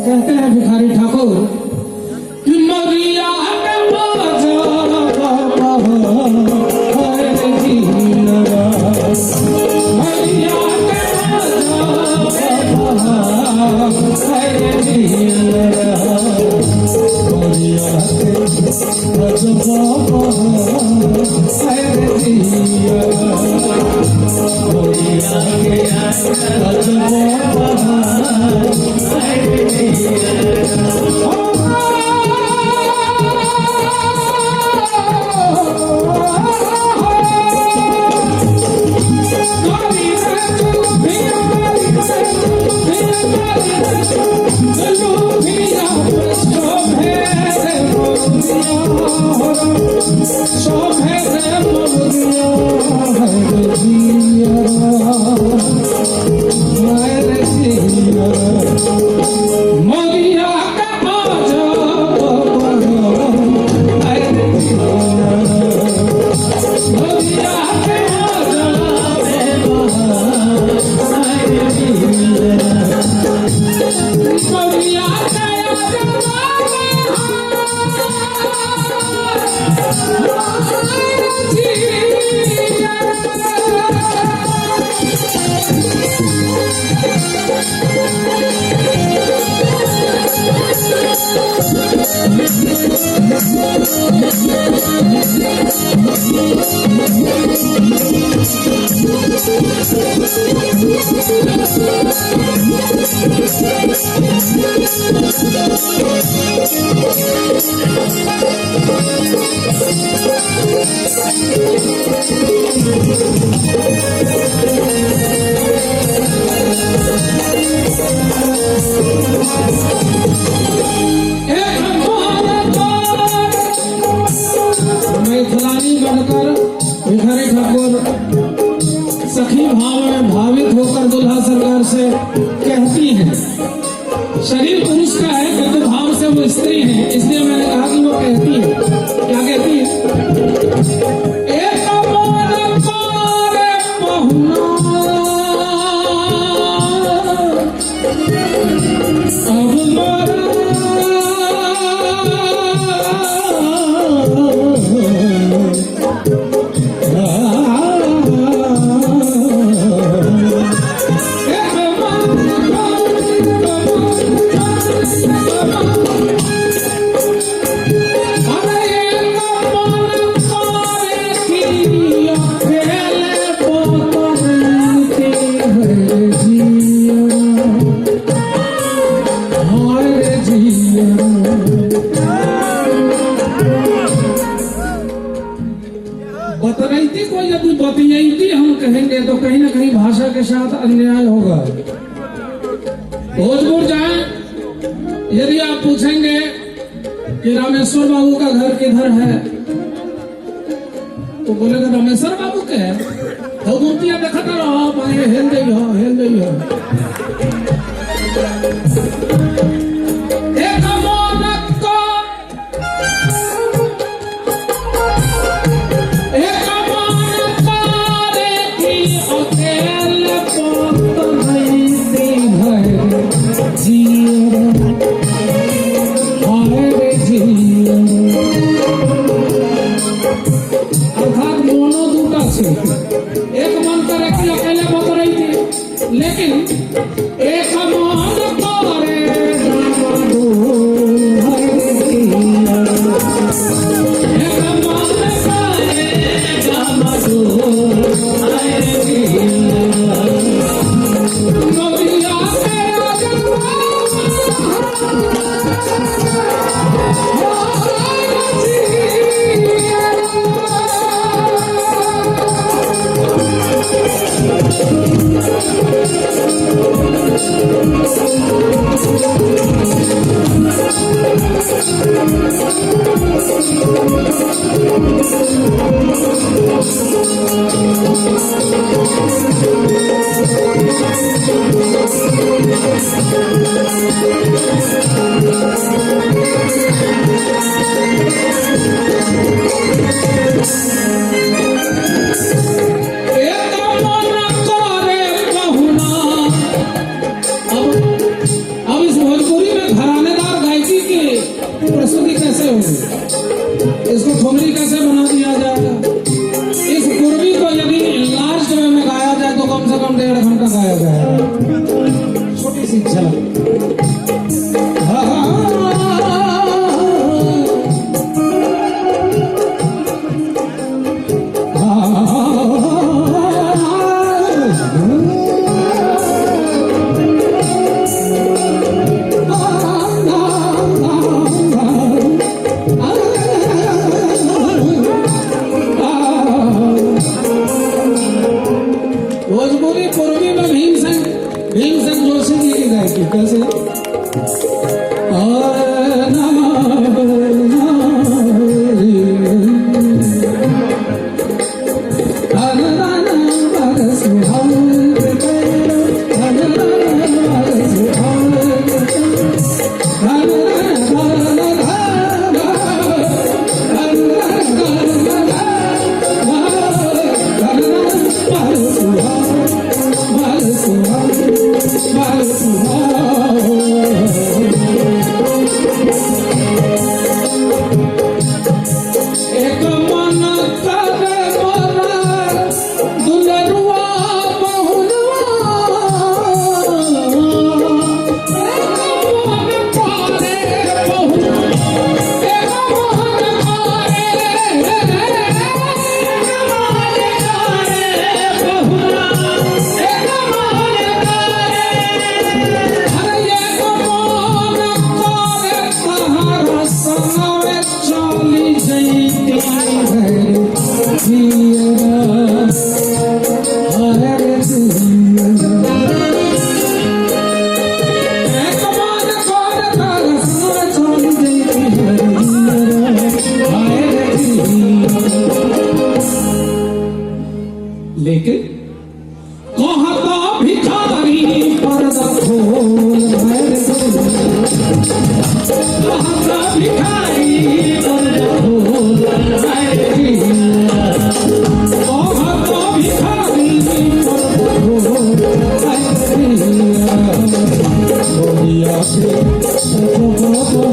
कहते हैं भिखारी ठाकुर कि मरिया के बाजा हरे जीनरा, मरिया के बाजा हरे जीनरा, मरिया के बाजा हरे जीनरा, मरिया के भिखारी ठाकुर सखी भाव में भावित होकर दुल्हा सरकार से कहती हैं, शरीर पुरुष का है किंतु भाव से वो स्त्री है, इसलिए मैंने कहा कि वो कहती है। क्या कहती है? एक मोर पारे पहुना अब मोरा बतरैती को यदि बतियैती हम कहेंगे तो कहीं ना कहीं भाषा के साथ अन्याय होगा। भोजपुर जाए, यदि आप पूछेंगे कि रामेश्वर बाबू का घर किधर है तो बोलेगा रामेश्वर बाबू के है तो मूर्तियां देखा रहो पाए हेल गई हो हेल गई हो। अर्थात मोनो दूटा से एक मन करे कि अकेले बत रही थी, लेकिन एक मन करे इसको ठुमरी कैसे बना दिया जाएगा? इस पूर्वी को यदि लार्ज वे में गाया जाए तो कम से कम 1.5 घंटा गाया जाएगा। छोटी सी झलक। भोजपुरी पूर्वी में भीमसेन जोशी जी की गायकी कैसे? लेकिन कहता भिखारी पर्दा खोल, कहता भिखारी पर्दा खोल, कहता भिखारी पर्दा खोल,